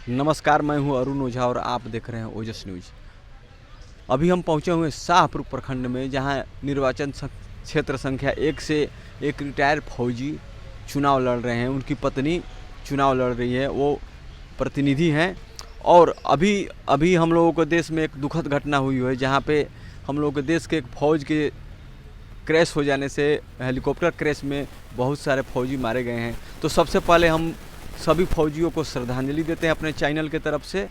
नमस्कार, मैं हूं अरुण ओझा और आप देख रहे हैं ओजस न्यूज़। अभी हम पहुंचे हुए शाहपुर प्रखंड में, जहां निर्वाचन क्षेत्र संख्या 1 से एक रिटायर्ड फौजी चुनाव लड़ रहे हैं। उनकी पत्नी चुनाव लड़ रही है, वो प्रतिनिधि हैं। और अभी हम लोगों के देश में एक दुखद घटना हुई है, जहां पे हम लोगों के देश के एक फौज के क्रैश हो जाने से, हेलीकॉप्टर क्रैश में बहुत सारे फौजी मारे गए हैं। तो सबसे पहले हम सभी फौजियों को श्रद्धांजलि देते हैं अपने चैनल के तरफ से।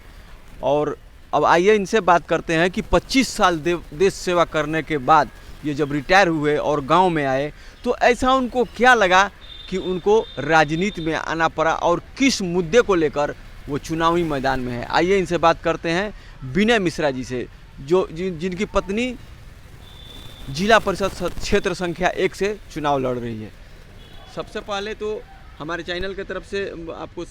और अब आइए इनसे बात करते हैं कि 25 साल देश सेवा करने के बाद ये जब रिटायर हुए और गांव में आए, तो ऐसा उनको क्या लगा कि उनको राजनीति में आना पड़ा और किस मुद्दे को लेकर वो चुनावी मैदान में है। आइए इनसे बात करते हैं विनय मिश्रा जी से, जिनकी पत्नी जिला परिषद क्षेत्र संख्या 1 से चुनाव लड़ रही है। सबसे पहले तो हमारे चैनल की तरफ से आपको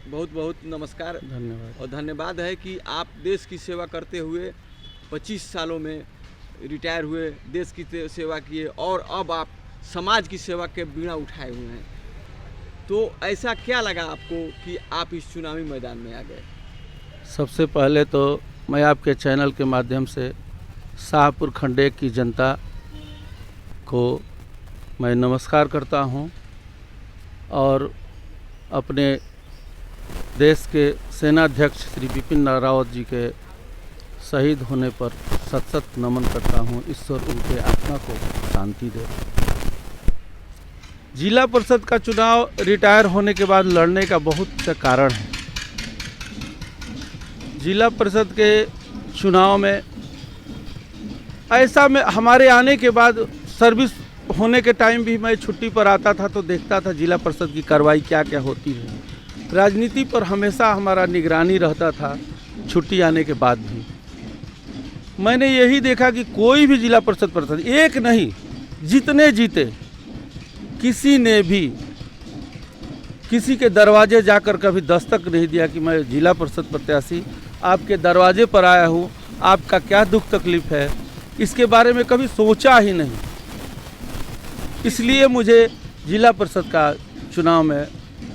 बहुत बहुत नमस्कार, धन्यवाद और धन्यवाद है कि आप देश की सेवा करते हुए 25 सालों में रिटायर हुए, देश की सेवा किए और अब आप समाज की सेवा के बीड़ा उठाए हुए हैं। तो ऐसा क्या लगा आपको कि आप इस चुनावी मैदान में आ गए? सबसे पहले तो मैं आपके चैनल के माध्यम से शाहपुर खंडे की जनता को मैं नमस्कार करता हूं और अपने देश के सेनाध्यक्ष श्री बिपिन रावत जी के शहीद होने पर सत सत नमन करता हूं। ईश्वर उनके आत्मा को शांति दे। जिला परिषद का चुनाव रिटायर होने के बाद लड़ने का बहुत से कारण है। जिला परिषद के चुनाव में ऐसा में हमारे आने के बाद सर्विस होने के टाइम भी मैं छुट्टी पर आता था तो देखता था जिला परिषद की कार्रवाई क्या क्या होती है। राजनीति पर हमेशा हमारा निगरानी रहता था। छुट्टी आने के बाद भी मैंने यही देखा कि कोई भी जिला परिषद एक नहीं, जितने जीते, किसी ने भी किसी के दरवाजे जाकर कभी दस्तक नहीं दिया कि मैं जिला परिषद प्रत्याशी आपके दरवाजे पर आया हूँ, आपका क्या दुख तकलीफ है, इसके बारे में कभी सोचा ही नहीं। इसलिए मुझे जिला परिषद का चुनाव में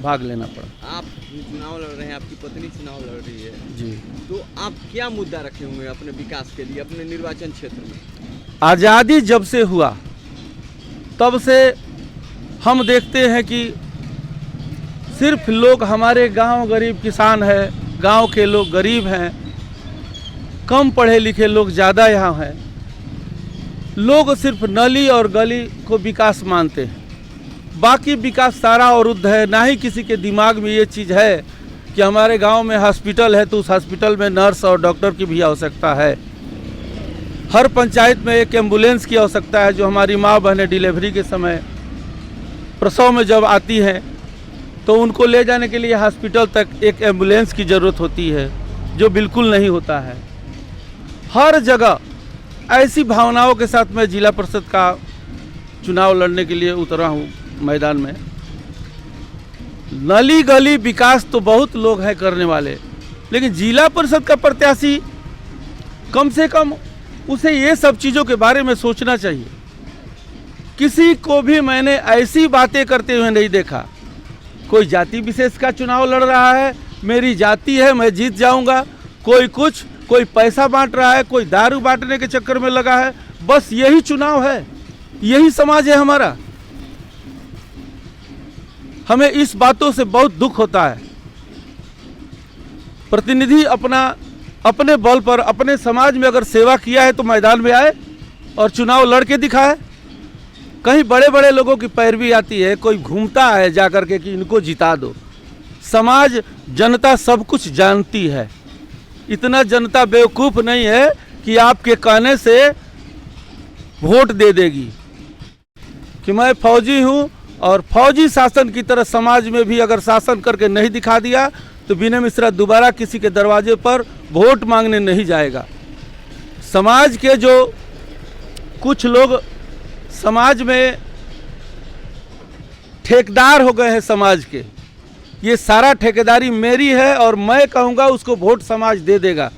भाग लेना पड़ा। आप चुनाव लड़ रहे हैं, आपकी पत्नी चुनाव लड़ रही है जी, तो आप क्या मुद्दा रखे हुए हैं अपने विकास के लिए अपने निर्वाचन क्षेत्र में? आज़ादी जब से हुआ तब से हम देखते हैं कि सिर्फ लोग, हमारे गांव गरीब किसान है, गांव के लोग गरीब हैं, कम पढ़े लिखे लोग ज़्यादा यहाँ हैं। लोग सिर्फ नली और गली को विकास मानते हैं, बाकी विकास सारा अवरुद्ध है। ना ही किसी के दिमाग में ये चीज़ है कि हमारे गांव में हॉस्पिटल है तो उस हॉस्पिटल में नर्स और डॉक्टर की भी आवश्यकता है। हर पंचायत में एक एम्बुलेंस की आवश्यकता है, जो हमारी माँ बहनें डिलीवरी के समय प्रसव में जब आती हैं तो उनको ले जाने के लिए हॉस्पिटल तक एक एम्बुलेंस की ज़रूरत होती है, जो बिल्कुल नहीं होता है। हर जगह ऐसी भावनाओं के साथ मैं जिला परिषद का चुनाव लड़ने के लिए उतरा हूँ मैदान में। नली गली विकास तो बहुत लोग हैं करने वाले, लेकिन जिला परिषद का प्रत्याशी कम से कम उसे ये सब चीज़ों के बारे में सोचना चाहिए। किसी को भी मैंने ऐसी बातें करते हुए नहीं देखा। कोई जाति विशेष का चुनाव लड़ रहा है, मेरी जाति है मैं जीत जाऊंगा, कोई पैसा बांट रहा है, कोई दारू बांटने के चक्कर में लगा है। बस यही चुनाव है, यही समाज है हमारा। हमें इस बातों से बहुत दुख होता है। प्रतिनिधि अपने बल पर अपने समाज में अगर सेवा किया है तो मैदान में आए और चुनाव लड़के दिखाए। कहीं बड़े बड़े लोगों की पैरवी आती है, कोई घूमता है जाकर के कि इनको जिता दो। समाज, जनता सब कुछ जानती है। इतना जनता बेवकूफ़ नहीं है कि आपके कहने से वोट दे देगी। कि मैं फौजी हूँ और फौजी शासन की तरह समाज में भी अगर शासन करके नहीं दिखा दिया तो विनय मिश्रा दोबारा किसी के दरवाजे पर वोट मांगने नहीं जाएगा। समाज के जो कुछ लोग समाज में ठेकेदार हो गए हैं समाज के, ये सारा ठेकेदारी मेरी है और मैं कहूँगा उसको वोट समाज दे देगा,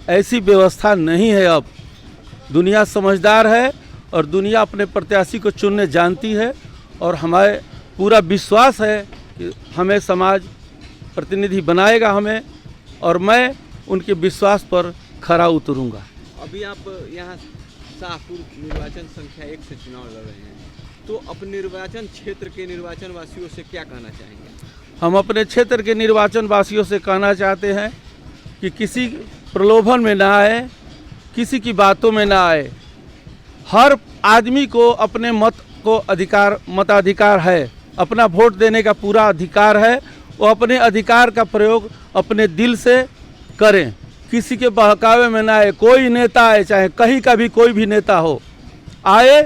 ऐसी व्यवस्था नहीं है। अब दुनिया समझदार है और दुनिया अपने प्रत्याशी को चुनने जानती है और हमारे पूरा विश्वास है कि हमें समाज प्रतिनिधि बनाएगा हमें और मैं उनके विश्वास पर खरा उतरूंगा। अभी आप यहाँ शाहपुर निर्वाचन संख्या 1 से चुनाव लड़ रहे हैं, तो अपने निर्वाचन क्षेत्र के निर्वाचन वासियों से क्या कहना चाहेंगे? हम अपने क्षेत्र के निर्वाचन वासियों से कहना चाहते हैं कि किसी प्रलोभन में ना आए, किसी की बातों में ना आए। हर आदमी को अपने मताधिकार है, अपना वोट देने का पूरा अधिकार है। वो अपने अधिकार का प्रयोग अपने दिल से करें, किसी के बहकावे में ना आए। कोई नेता आए, चाहे कहीं का भी कोई भी नेता हो, आए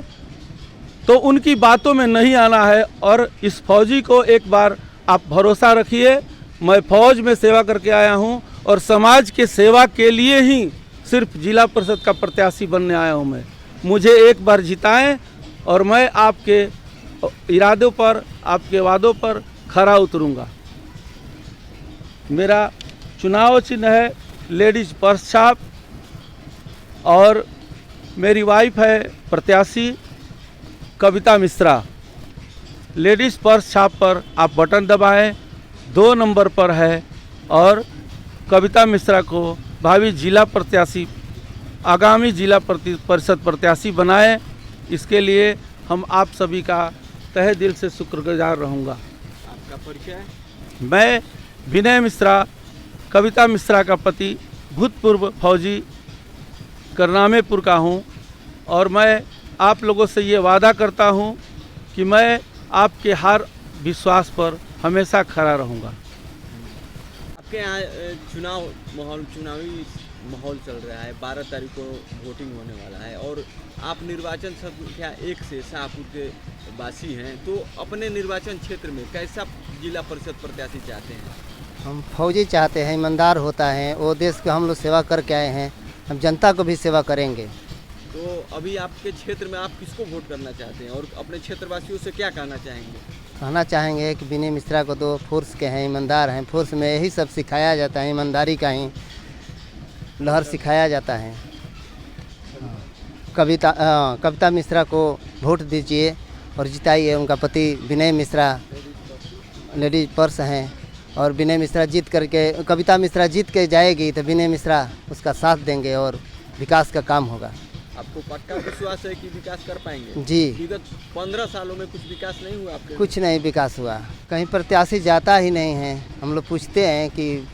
तो उनकी बातों में नहीं आना है। और इस फौजी को एक बार आप भरोसा रखिए, मैं फौज में सेवा करके आया हूं और समाज के सेवा के लिए ही सिर्फ जिला परिषद का प्रत्याशी बनने आया हूं। मैं मुझे एक बार जिताएं और मैं आपके इरादों पर, आपके वादों पर खरा उतरूंगा। मेरा चुनाव चिन्ह है लेडीज पर्स छाप और मेरी वाइफ है प्रत्याशी कविता मिश्रा। लेडीज पर्स छाप पर आप बटन दबाएं, 2 नंबर पर है, और कविता मिश्रा को भावी जिला प्रत्याशी, आगामी जिला परिषद प्रत्याशी बनाएं। इसके लिए हम आप सभी का तहे दिल से शुक्रगुजार रहूँगा। आपका परिचय? मैं विनय मिश्रा, कविता मिश्रा का पति, भूतपूर्व फौजी करनामेपुर का हूँ, और मैं आप लोगों से ये वादा करता हूँ कि मैं आपके हर विश्वास पर हमेशा खड़ा रहूँगा। आपके यहाँ चुनावी माहौल चल रहा है, 12 तारीख को वोटिंग होने वाला है, और आप निर्वाचन संख्या 1 से शाहपुर के वासी हैं, तो अपने निर्वाचन क्षेत्र में कैसा जिला परिषद प्रत्याशी चाहते हैं? हम फौजी चाहते हैं, ईमानदार होता है, वो देश का हम लोग सेवा करके आए हैं, हम जनता को भी सेवा करेंगे। तो अभी आपके क्षेत्र में आप किसको वोट करना चाहते हैं और अपने क्षेत्रवासियों से क्या कहना चाहेंगे? कहना चाहेंगे कि विनय मिश्रा को तो फोर्स के हैं, ईमानदार हैं। फोर्स में यही सब सिखाया जाता है, ईमानदारी का ही लहर सिखाया जाता है। कविता मिश्रा को वोट दीजिए और जिताइए। उनका पति विनय मिश्रा लेडीज पर्स हैं, और विनय मिश्रा जीत करके, कविता मिश्रा जीत के जाएगी तो विनय मिश्रा उसका साथ देंगे और विकास का काम होगा। आपको पक्का विश्वास है कि विकास कर पाएंगे? जी। विगत 15 सालों में कुछ विकास नहीं हुआ आपके? कुछ नहीं विकास हुआ, कहीं प्रत्याशी जाता ही नहीं है। हम लोग पूछते हैं कि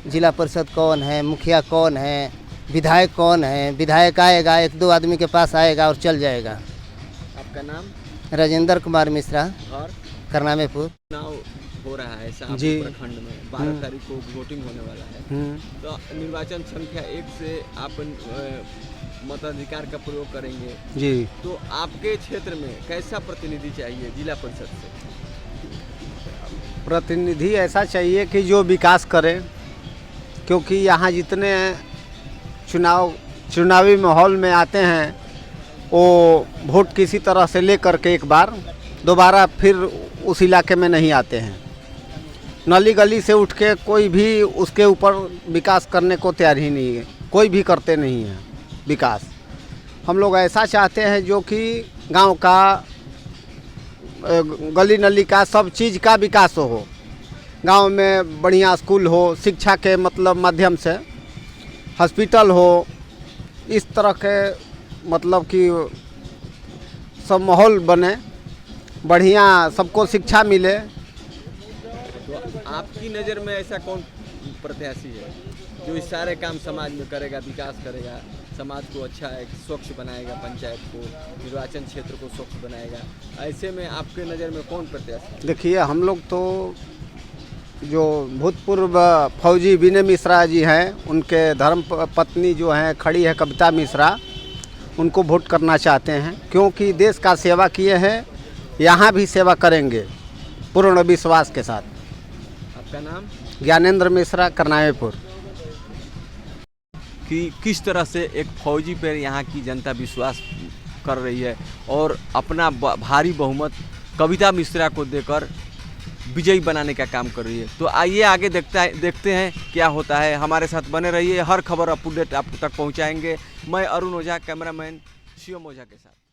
जिला परिषद कौन है, मुखिया कौन है, विधायक कौन है। विधायक आएगा, 1-2 आदमी के पास आएगा और चल जाएगा। आपका नाम? राजेंद्र कुमार मिश्रा, और करनामेपुर। चुनाव हो रहा है शाहपुर जी। प्रखंड में, 12 तारीख को वोटिंग होने वाला है, तो निर्वाचन संख्या 1 से आप मताधिकार का प्रयोग करेंगे जी। तो आपके क्षेत्र में कैसा प्रतिनिधि चाहिए जिला परिषद से? प्रतिनिधि ऐसा चाहिए कि जो विकास करे, क्योंकि यहाँ जितने चुनावी माहौल में आते हैं वो वोट किसी तरह से ले करके एक बार दोबारा फिर उस इलाके में नहीं आते हैं। नली गली से उठ के कोई भी उसके ऊपर विकास करने को तैयार ही नहीं है, कोई भी करते नहीं है विकास। हम लोग ऐसा चाहते हैं जो कि गांव का, गली नली का, सब चीज़ का विकास हो। गांव में बढ़िया स्कूल हो, शिक्षा के मतलब माध्यम से हॉस्पिटल हो, इस तरह के मतलब कि सब माहौल बने, बढ़िया सबको शिक्षा मिले। तो आपकी नज़र में ऐसा कौन प्रत्याशी है जो इस सारे काम समाज में करेगा, विकास करेगा, समाज को अच्छा है, स्वच्छ बनाएगा, पंचायत को, निर्वाचन क्षेत्र को स्वच्छ बनाएगा? ऐसे में आपके नज़र में कौन प्रत्याशी? देखिए, हम लोग तो जो भूतपूर्व फौजी विनय मिश्रा जी हैं, उनके धर्म पत्नी जो हैं खड़ी है कविता मिश्रा, उनको वोट करना चाहते हैं, क्योंकि देश का सेवा किए हैं, यहाँ भी सेवा करेंगे पूर्ण विश्वास के साथ। आपका नाम? ज्ञानेंद्र मिश्रा, करनामेपुर। कि किस तरह से एक फौजी पर यहाँ की जनता विश्वास कर रही है और अपना भारी बहुमत कविता मिश्रा को देकर विजयी बनाने का काम कर रही है। तो आइए आगे देखते हैं क्या होता है। हमारे साथ बने रहिए, हर खबर अपडेट आप तक पहुँचाएंगे। मैं अरुण ओझा, कैमरामैन शिवम ओझा के साथ।